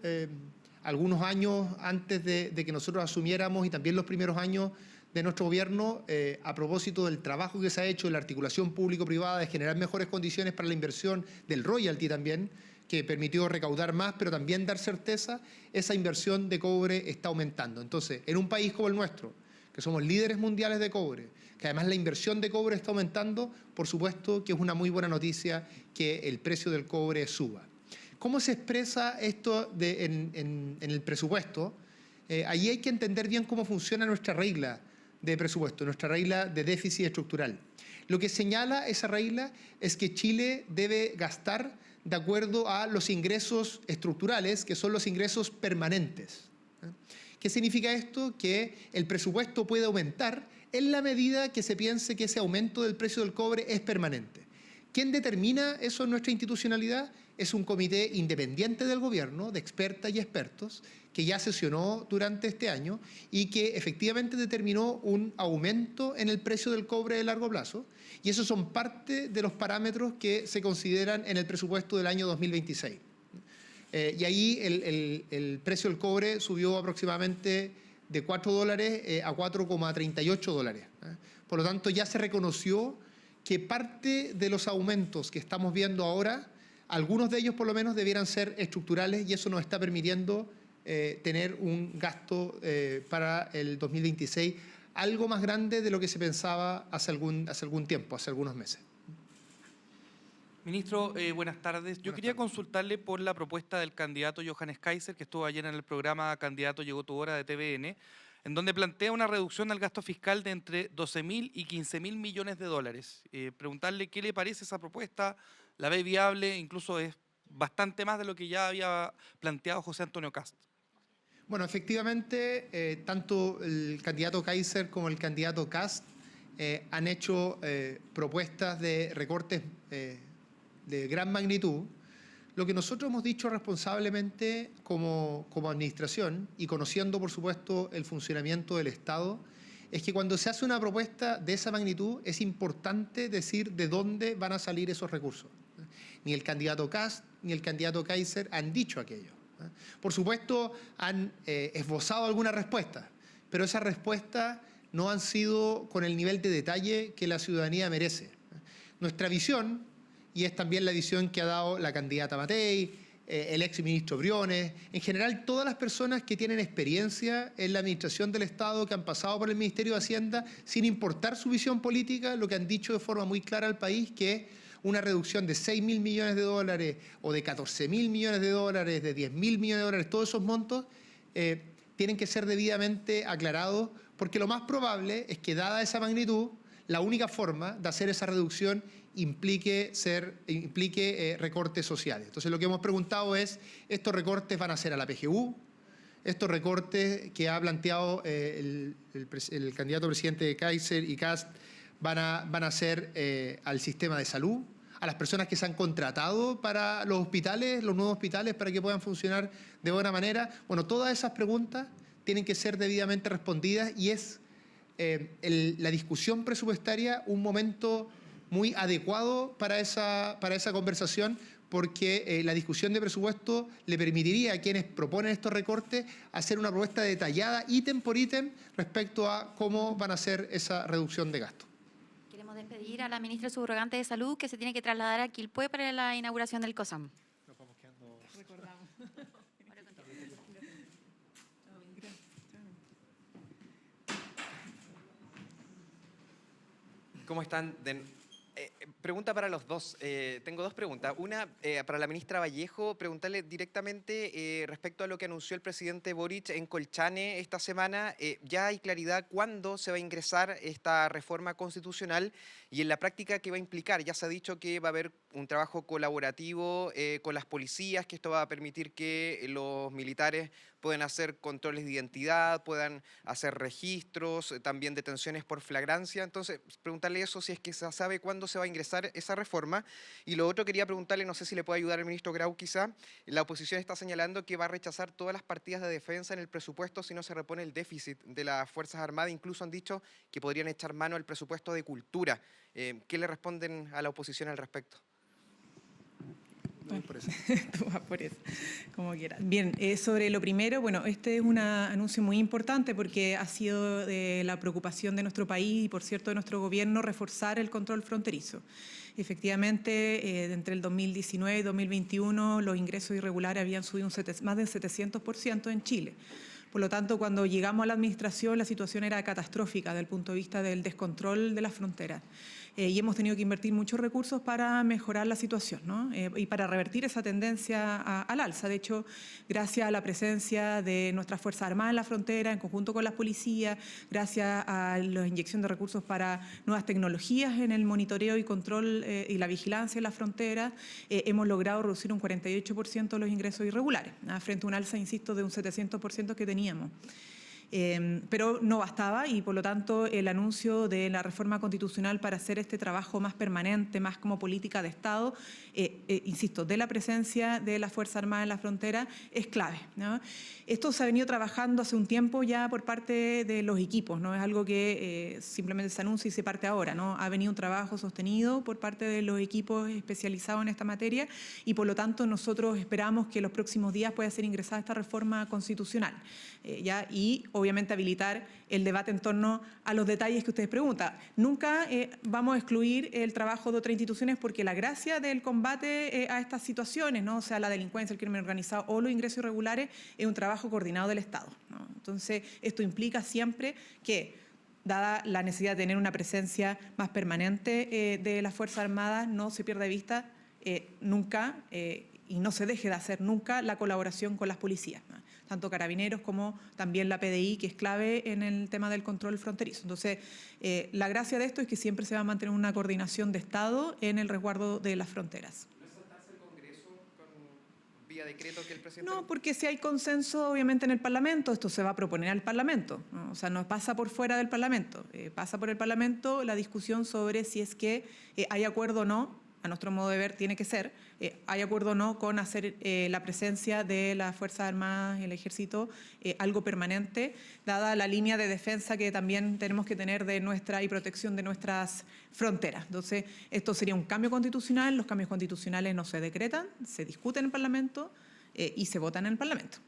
algunos años antes de que nosotros asumiéramos y también los primeros años de nuestro gobierno, a propósito del trabajo que se ha hecho en la articulación público-privada de generar mejores condiciones para la inversión, del royalty también, que permitió recaudar más, pero también dar certeza, esa inversión de cobre está aumentando. Entonces, en un país como el nuestro, que somos líderes mundiales de cobre, que además la inversión de cobre está aumentando, por supuesto que es una muy buena noticia que el precio del cobre suba. ¿Cómo se expresa esto en el presupuesto? Allí hay que entender bien cómo funciona nuestra regla de presupuesto, nuestra regla de déficit estructural. Lo que señala esa regla es que Chile debe gastar de acuerdo a los ingresos estructurales, que son los ingresos permanentes. ¿Qué significa esto? Que el presupuesto puede aumentar en la medida que se piense que ese aumento del precio del cobre es permanente. ¿Quién determina eso en nuestra institucionalidad? Es un comité independiente del gobierno, de expertas y expertos, que ya sesionó durante este año y que efectivamente determinó un aumento en el precio del cobre de largo plazo. Y esos son parte de los parámetros que se consideran en el presupuesto del año 2026. Y ahí el precio del cobre subió aproximadamente de $4 a $4,38. Por lo tanto, ya se reconoció que parte de los aumentos que estamos viendo ahora, algunos de ellos por lo menos debieran ser estructurales, y eso nos está permitiendo tener un gasto para el 2026 algo más grande de lo que se pensaba hace algún tiempo, hace algunos meses. Ministro, buenas tardes. Yo quería consultarle por la propuesta del candidato Johannes Kaiser, que estuvo ayer en el programa Candidato Llegó tu Hora de TVN, en donde plantea una reducción del gasto fiscal de entre 12.000 y 15.000 millones de dólares. Preguntarle qué le parece esa propuesta, la ve viable, incluso es bastante más de lo que ya había planteado José Antonio Kast. Bueno, efectivamente, tanto el candidato Kaiser como el candidato Kast han hecho propuestas de recortes de gran magnitud. Lo que nosotros hemos dicho responsablemente como administración y conociendo, por supuesto, el funcionamiento del Estado, es que cuando se hace una propuesta de esa magnitud es importante decir de dónde van a salir esos recursos. Ni el candidato Kast ni el candidato Kaiser han dicho aquello. Por supuesto, han esbozado algunas respuestas, pero esas respuestas no han sido con el nivel de detalle que la ciudadanía merece. Nuestra visión, y es también la visión que ha dado la candidata Matei, el exministro Briones, en general todas las personas que tienen experiencia en la administración del Estado, que han pasado por el Ministerio de Hacienda, sin importar su visión política, lo que han dicho de forma muy clara al país, que una reducción de 6.000 millones de dólares o de 14.000 millones de dólares, de 10.000 millones de dólares, todos esos montos tienen que ser debidamente aclarados, porque lo más probable es que, dada esa magnitud, la única forma de hacer esa reducción implique recortes sociales. Entonces, lo que hemos preguntado es, ¿estos recortes van a ser a la PGU? ¿Estos recortes que ha planteado el candidato presidente de Kaiser y Kast van a ser al sistema de salud, a las personas que se han contratado para los hospitales, los nuevos hospitales, para que puedan funcionar de buena manera? Bueno, todas esas preguntas tienen que ser debidamente respondidas y es la discusión presupuestaria un momento muy adecuado para esa conversación, porque la discusión de presupuesto le permitiría a quienes proponen estos recortes hacer una propuesta detallada, ítem por ítem, respecto a cómo van a hacer esa reducción de gasto. Queremos despedir a la ministra subrogante de Salud, que se tiene que trasladar a Quilpué para la inauguración del COSAM. Recordamos. ¿Cómo están? Pregunta para los dos. Tengo dos preguntas. Una, para la ministra Vallejo, preguntarle directamente respecto a lo que anunció el presidente Boric en Colchane esta semana. ¿Ya hay claridad cuándo se va a ingresar esta reforma constitucional y en la práctica qué va a implicar? Ya se ha dicho que va a haber un trabajo colaborativo con las policías, que esto va a permitir que los militares puedan hacer controles de identidad, puedan hacer registros, también detenciones por flagrancia. Entonces, preguntarle eso, si es que se sabe cuándo se va a ingresar esa reforma. Y lo otro, quería preguntarle, no sé si le puede ayudar el ministro Grau quizá, la oposición está señalando que va a rechazar todas las partidas de defensa en el presupuesto si no se repone el déficit de las Fuerzas Armadas. Incluso han dicho que podrían echar mano al presupuesto de cultura. ¿Qué le responden a la oposición al respecto? Por eso. Tú vas por eso, como quieras. Bien, sobre lo primero, bueno, este es un anuncio muy importante porque ha sido de la preocupación de nuestro país y, por cierto, de nuestro gobierno, reforzar el control fronterizo. Efectivamente, entre el 2019 y 2021 los ingresos irregulares habían subido más del 700% en Chile, Por lo tanto, cuando llegamos a la administración, la situación era catastrófica desde el punto de vista del descontrol de las fronteras. Y hemos tenido que invertir muchos recursos para mejorar la situación, ¿no? Y para revertir esa tendencia al alza. De hecho, gracias a la presencia de nuestras Fuerzas Armadas en la frontera, en conjunto con las policías, gracias a la inyección de recursos para nuevas tecnologías en el monitoreo y control y la vigilancia en la frontera, hemos logrado reducir un 48% de los ingresos irregulares, ¿no? Frente a un alza, insisto, de un 700% que teníamos. Pero no bastaba y por lo tanto el anuncio de la reforma constitucional para hacer este trabajo más permanente, más como política de Estado, insisto, de la presencia de la Fuerza Armada en la frontera es clave, ¿no? Esto se ha venido trabajando hace un tiempo ya por parte de los equipos, no es algo que simplemente se anuncia y se parte ahora, ¿no? Ha venido un trabajo sostenido por parte de los equipos especializados en esta materia y por lo tanto nosotros esperamos que en los próximos días pueda ser ingresada esta reforma constitucional, y obviamente habilitar el debate en torno a los detalles que ustedes preguntan. Nunca vamos a excluir el trabajo de otras instituciones porque la gracia del combate a estas situaciones, ¿no? O sea, la delincuencia, el crimen organizado o los ingresos irregulares, es un trabajo coordinado del Estado, ¿no? Entonces, esto implica siempre que, dada la necesidad de tener una presencia más permanente de las Fuerzas Armadas, no se pierda de vista nunca y no se deje de hacer nunca la colaboración con las policías, ¿no? Tanto Carabineros como también la PDI, que es clave en el tema del control fronterizo. Entonces, la gracia de esto es que siempre se va a mantener una coordinación de Estado en el resguardo de las fronteras. ¿No es saltarse el Congreso con vía decreto que el presidente? No, porque si hay consenso, obviamente, en el Parlamento, esto se va a proponer al Parlamento, ¿no? O sea, no pasa por fuera del Parlamento, pasa por el Parlamento la discusión sobre si es que hay acuerdo o no. A nuestro modo de ver tiene que ser, hay acuerdo o no con hacer la presencia de las Fuerzas Armadas y el Ejército algo permanente, dada la línea de defensa que también tenemos que tener de nuestra y protección de nuestras fronteras. Entonces, esto sería un cambio constitucional, los cambios constitucionales no se decretan, se discuten en el Parlamento y se votan en el Parlamento.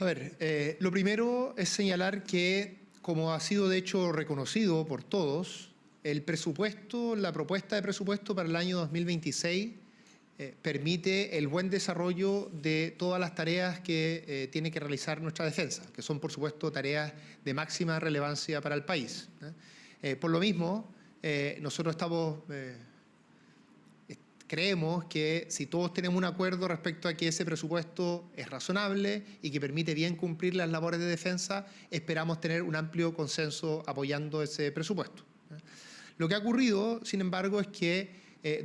A ver, lo primero es señalar que, como ha sido de hecho reconocido por todos, el presupuesto, la propuesta de presupuesto para el año 2026 permite el buen desarrollo de todas las tareas que tiene que realizar nuestra defensa, que son por supuesto tareas de máxima relevancia para el país, ¿eh? Por lo mismo, nosotros creemos que si todos tenemos un acuerdo respecto a que ese presupuesto es razonable y que permite bien cumplir las labores de defensa, esperamos tener un amplio consenso apoyando ese presupuesto. Lo que ha ocurrido, sin embargo, es que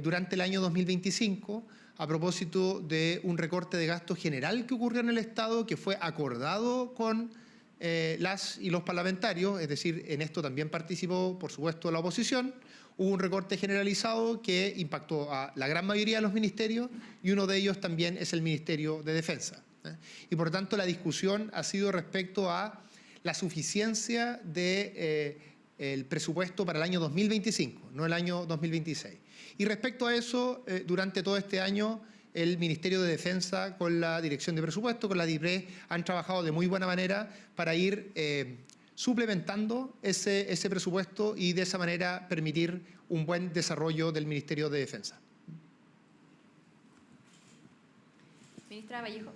durante el año 2025, a propósito de un recorte de gasto general que ocurrió en el Estado, que fue acordado con las y los parlamentarios, es decir, en esto también participó, por supuesto, la oposición, hubo un recorte generalizado que impactó a la gran mayoría de los ministerios y uno de ellos también es el Ministerio de Defensa, ¿eh? Y por tanto la discusión ha sido respecto a la suficiencia del presupuesto para el año 2025, no el año 2026. Y respecto a eso, durante todo este año, el Ministerio de Defensa con la Dirección de Presupuesto, con la DIPRE, han trabajado de muy buena manera para ir suplementando ese presupuesto y de esa manera permitir un buen desarrollo del Ministerio de Defensa. Ministra Vallejo,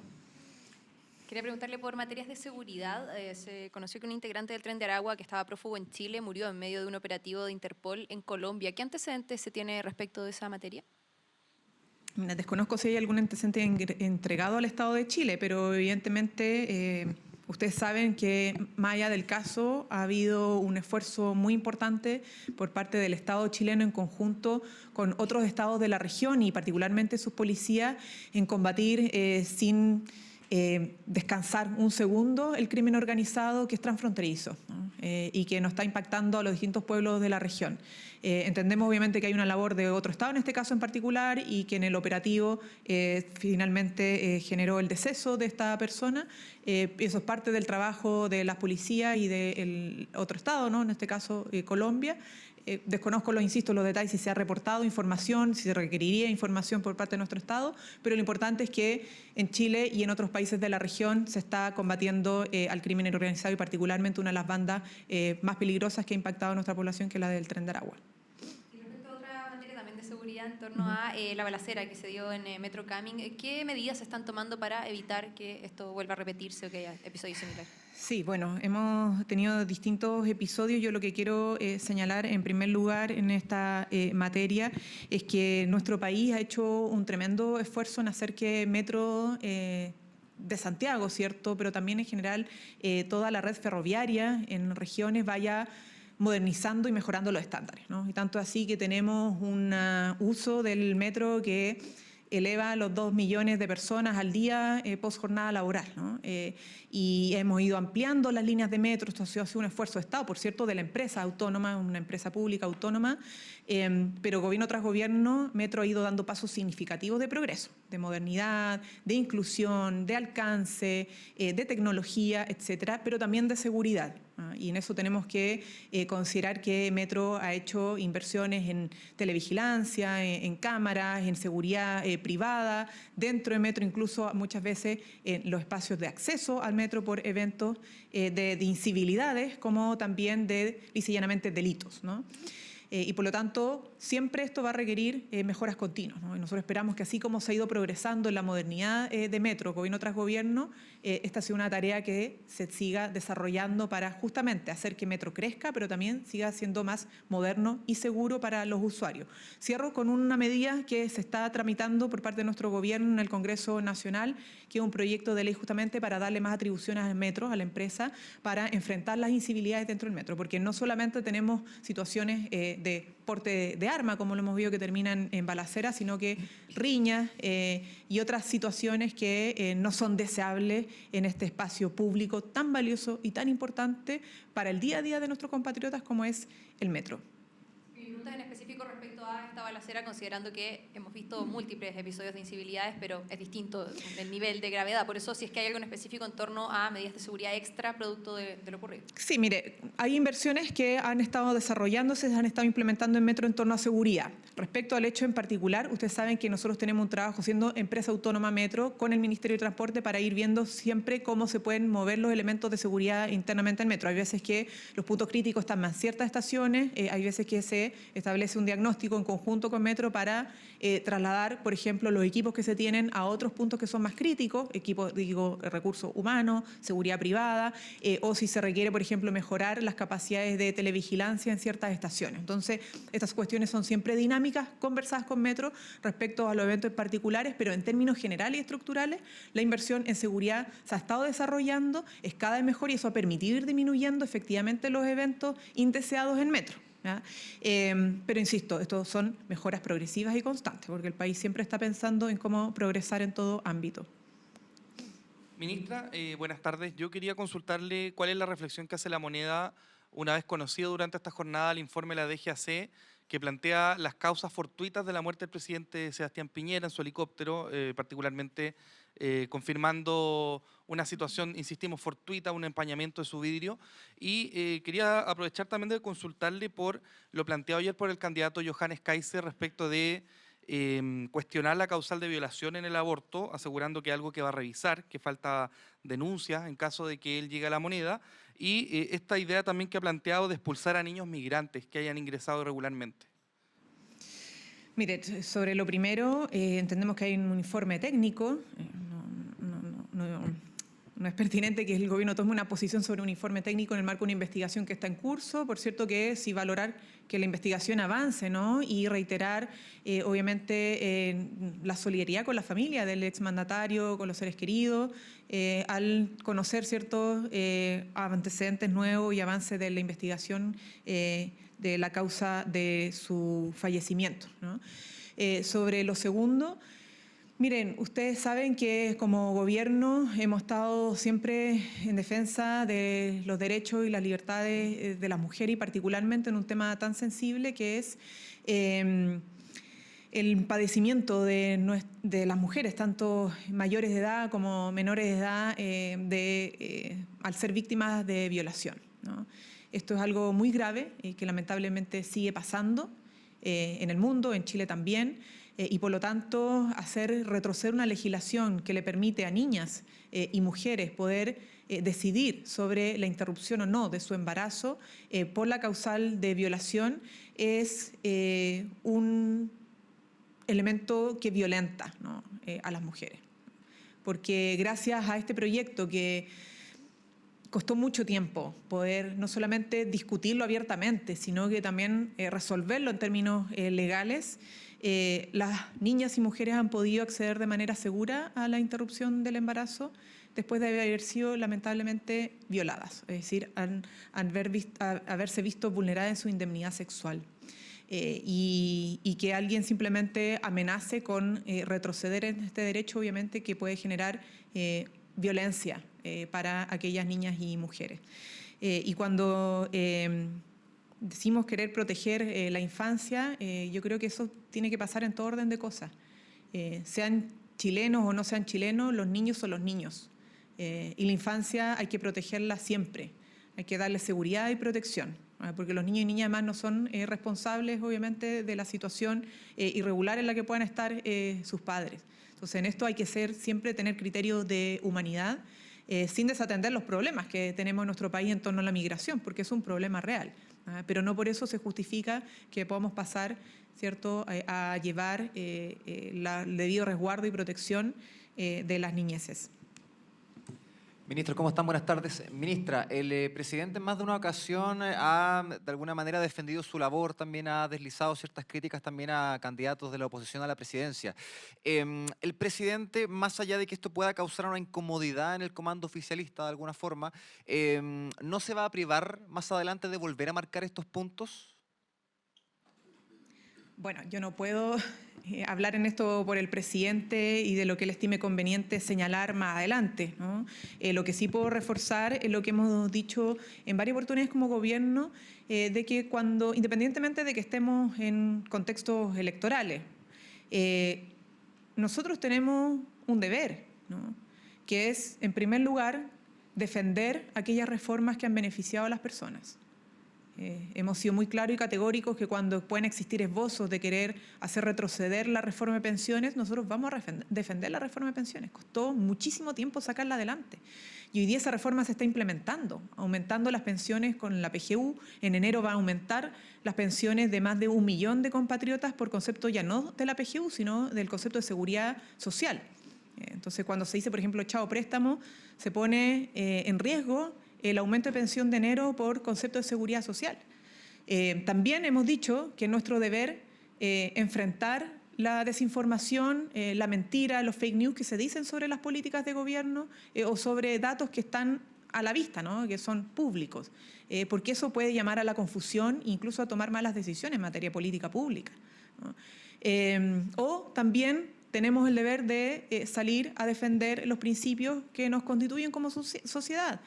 quería preguntarle por materias de seguridad. Se conoció que un integrante del Tren de Aragua que estaba prófugo en Chile murió en medio de un operativo de Interpol en Colombia. ¿Qué antecedentes se tiene respecto de esa materia? Desconozco si hay algún antecedente entregado al Estado de Chile, pero evidentemente ustedes saben que más allá del caso ha habido un esfuerzo muy importante por parte del Estado chileno en conjunto con otros estados de la región y particularmente sus policías en combatir sin descansar un segundo el crimen organizado que es transfronterizo, ¿no? Y que nos está impactando a los distintos pueblos de la región. Entendemos obviamente que hay una labor de otro estado en este caso en particular y que en el operativo finalmente generó el deceso de esta persona. Eso es parte del trabajo de las policías y del otro estado, ¿no? En este caso Colombia. Desconozco, insisto, los detalles, si se ha reportado información, si se requeriría información por parte de nuestro Estado, pero lo importante es que en Chile y en otros países de la región se está combatiendo al crimen organizado y particularmente una de las bandas más peligrosas que ha impactado a nuestra población, que es la del Tren de Aragua. Y respecto a otra materia también de seguridad, en torno a la balacera que se dio en Metro Camin. ¿Qué medidas se están tomando para evitar que esto vuelva a repetirse o que haya episodios similares? Sí, bueno, hemos tenido distintos episodios. Yo lo que quiero señalar en primer lugar en esta materia es que nuestro país ha hecho un tremendo esfuerzo en hacer que Metro de Santiago, ¿cierto?, pero también en general toda la red ferroviaria en regiones vaya modernizando y mejorando los estándares, ¿no? Y tanto así que tenemos un uso del metro que eleva a los 2 millones de personas al día post jornada laboral, ¿no? Y hemos ido ampliando las líneas de metro. Esto ha sido un esfuerzo de Estado, por cierto, de la empresa autónoma, una empresa pública autónoma, pero gobierno tras gobierno, Metro ha ido dando pasos significativos de progreso, de modernidad, de inclusión, de alcance, de tecnología, etcétera, pero también de seguridad. Y en eso tenemos que considerar que Metro ha hecho inversiones en televigilancia, en cámaras, en seguridad privada, dentro de Metro incluso muchas veces en los espacios de acceso al Metro por eventos de incivilidades como también de lisa y llanamente delitos, ¿no? Y por lo tanto, siempre esto va a requerir mejoras continuas, ¿no? Y nosotros esperamos que así como se ha ido progresando en la modernidad de Metro, gobierno tras gobierno, esta ha sido una tarea que se siga desarrollando para justamente hacer que Metro crezca, pero también siga siendo más moderno y seguro para los usuarios. Cierro con una medida que se está tramitando por parte de nuestro gobierno en el Congreso Nacional, que es un proyecto de ley justamente para darle más atribuciones al Metro, a la empresa, para enfrentar las incivilidades dentro del Metro, porque no solamente tenemos situaciones de porte de arma, como lo hemos visto, que terminan en balacera, sino que riñas y otras situaciones que no son deseables en este espacio público tan valioso y tan importante para el día a día de nuestros compatriotas como es el Metro. Mi pregunta es en específico respecto a esta balacera, considerando que hemos visto múltiples episodios de incivilidades, pero es distinto el nivel de gravedad. Por eso, si es que hay algo en específico en torno a medidas de seguridad extra producto de lo ocurrido. Sí, mire, hay inversiones que han estado desarrollándose, se han estado implementando en Metro en torno a seguridad. Respecto al hecho en particular, ustedes saben que nosotros tenemos un trabajo siendo empresa autónoma Metro con el Ministerio de Transporte para ir viendo siempre cómo se pueden mover los elementos de seguridad internamente en Metro. Hay veces que los puntos críticos están más en ciertas estaciones, hay veces que se establece un diagnóstico en conjunto con Metro para trasladar, por ejemplo, los equipos que se tienen a otros puntos que son más críticos, equipos, digo, recursos humanos, seguridad privada, o si se requiere, por ejemplo, mejorar las capacidades de televigilancia en ciertas estaciones. Entonces, estas cuestiones son siempre dinámicas, conversadas con Metro respecto a los eventos particulares, pero en términos generales y estructurales, la inversión en seguridad se ha estado desarrollando, es cada vez mejor y eso ha permitido ir disminuyendo efectivamente los eventos indeseados en Metro. Pero insisto, estos son mejoras progresivas y constantes, porque el país siempre está pensando en cómo progresar en todo ámbito. Ministra, buenas tardes. Yo quería consultarle cuál es la reflexión que hace La Moneda una vez conocido durante esta jornada el informe de la DGAC que plantea las causas fortuitas de la muerte del presidente Sebastián Piñera en su helicóptero, particularmente confirmando una situación, insistimos, fortuita, un empañamiento de su vidrio. Y quería aprovechar también de consultarle por lo planteado ayer por el candidato Johannes Kaiser respecto de cuestionar la causal de violación en el aborto, asegurando que es algo que va a revisar, que falta denuncias en caso de que él llegue a La Moneda, y esta idea también que ha planteado de expulsar a niños migrantes que hayan ingresado irregularmente. Mire, sobre lo primero, entendemos que hay un informe técnico, no es pertinente que el gobierno tome una posición sobre un informe técnico en el marco de una investigación que está en curso. Por cierto que sí valorar que la investigación avance, ¿no? Y reiterar, obviamente, la solidaridad con la familia del exmandatario, con los seres queridos, al conocer ciertos antecedentes nuevos y avances de la investigación de la causa de su fallecimiento, ¿no? Sobre lo segundo, miren, ustedes saben que como gobierno hemos estado siempre en defensa de los derechos y las libertades de las mujeres y particularmente en un tema tan sensible que es el padecimiento de las mujeres, tanto mayores de edad como menores de edad, al ser víctimas de violación, ¿no? Esto es algo muy grave que lamentablemente sigue pasando en el mundo, en Chile también. Y por lo tanto hacer retroceder una legislación que le permite a niñas y mujeres poder decidir sobre la interrupción o no de su embarazo por la causal de violación es un elemento que violenta, ¿no?, a las mujeres. Porque gracias a este proyecto que costó mucho tiempo poder no solamente discutirlo abiertamente, sino que también resolverlo en términos legales, las niñas y mujeres han podido acceder de manera segura a la interrupción del embarazo después de haber sido lamentablemente violadas, es decir, haberse visto vulneradas en su indemnidad sexual. Y que alguien simplemente amenace con retroceder en este derecho, obviamente, que puede generar violencia para aquellas niñas y mujeres. Y cuando decimos querer proteger la infancia, yo creo que eso tiene que pasar en todo orden de cosas. Sean chilenos o no sean chilenos, los niños son los niños. Y la infancia hay que protegerla siempre. Hay que darle seguridad y protección, porque los niños y niñas además no son responsables, obviamente, de la situación irregular en la que puedan estar sus padres. Entonces, en esto hay que siempre tener criterios de humanidad, sin desatender los problemas que tenemos en nuestro país en torno a la migración, porque es un problema real. Pero no por eso se justifica que podamos pasar, ¿cierto?, a llevar el debido resguardo y protección de las niñeces. Ministro, ¿cómo están? Buenas tardes. Ministra, el presidente en más de una ocasión ha, de alguna manera, defendido su labor, también ha deslizado ciertas críticas también a candidatos de la oposición a la presidencia. El presidente, más allá de que esto pueda causar una incomodidad en el comando oficialista de alguna forma, ¿no se va a privar más adelante de volver a marcar estos puntos? Bueno, yo no puedo hablar en esto por el presidente y de lo que él estime conveniente señalar más adelante, ¿no? Lo que sí puedo reforzar es lo que hemos dicho en varias oportunidades como gobierno, de que independientemente de que estemos en contextos electorales, nosotros tenemos un deber, ¿no?, que es, en primer lugar, defender aquellas reformas que han beneficiado a las personas. Hemos sido muy claros y categóricos que cuando pueden existir esbozos de querer hacer retroceder la reforma de pensiones, nosotros vamos a defender la reforma de pensiones. Costó muchísimo tiempo sacarla adelante. Y hoy día esa reforma se está implementando, aumentando las pensiones con la PGU. En enero va a aumentar las pensiones de más de 1 millón de compatriotas por concepto ya no de la PGU, sino del concepto de seguridad social. Entonces, cuando se dice, por ejemplo, chao préstamo, se pone en riesgo el aumento de pensión de enero por concepto de seguridad social. También hemos dicho que es nuestro deber enfrentar la desinformación, la mentira, los fake news que se dicen sobre las políticas de gobierno o sobre datos que están a la vista, ¿no?, que son públicos, porque eso puede llamar a la confusión e incluso a tomar malas decisiones en materia política pública, ¿no? O también tenemos el deber de salir a defender los principios que nos constituyen como sociedad.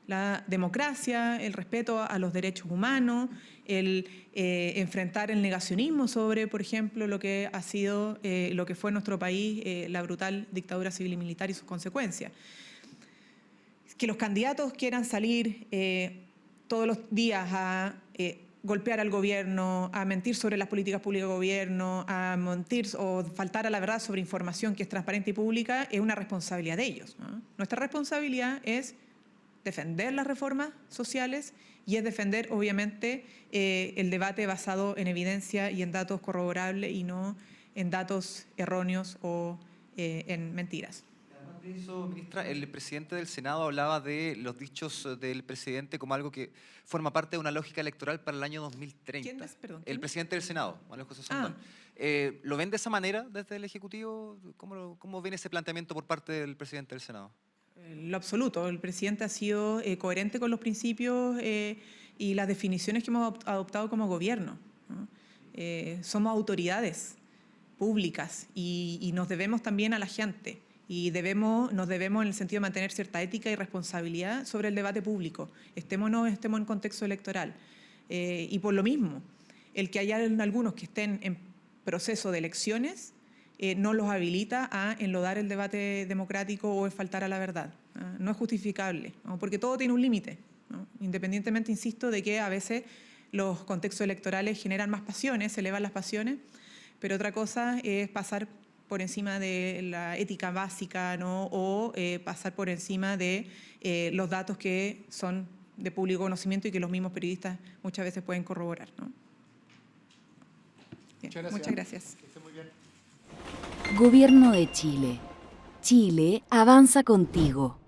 La democracia, el respeto a los derechos humanos, el enfrentar el negacionismo sobre, por ejemplo, lo que ha sido, lo que fue en nuestro país la brutal dictadura civil y militar y sus consecuencias. Que los candidatos quieran salir todos los días a golpear al gobierno, a mentir sobre las políticas públicas del gobierno, a mentir o faltar a la verdad sobre información que es transparente y pública, es una responsabilidad de ellos, ¿no? Nuestra responsabilidad es defender las reformas sociales y es defender, obviamente, el debate basado en evidencia y en datos corroborables y no en datos erróneos o en mentiras. Además de eso, ministra, el presidente del Senado hablaba de los dichos del presidente como algo que forma parte de una lógica electoral para el año 2030. ¿Quién es? Perdón, el presidente del Senado, Manuel José Sondón. ¿Lo ven de esa manera desde el Ejecutivo? ¿Cómo ven ese planteamiento por parte del presidente del Senado? Lo absoluto. El presidente ha sido coherente con los principios y las definiciones que hemos adoptado como gobierno, ¿no? Somos autoridades públicas y nos debemos también a la gente y nos debemos en el sentido de mantener cierta ética y responsabilidad sobre el debate público, estemos o no estemos en contexto electoral. Y por lo mismo, el que haya algunos que estén en proceso de elecciones no los habilita a enlodar el debate democrático o a faltar a la verdad. No es justificable, ¿no? Porque todo tiene un límite, ¿no? Independientemente, insisto, de que a veces los contextos electorales generan más pasiones, se elevan las pasiones, pero otra cosa es pasar por encima de la ética básica, ¿no? O pasar por encima de los datos que son de público conocimiento y que los mismos periodistas muchas veces pueden corroborar, ¿no? Bien, muchas gracias. Que esté muy bien. Gobierno de Chile. Chile avanza contigo.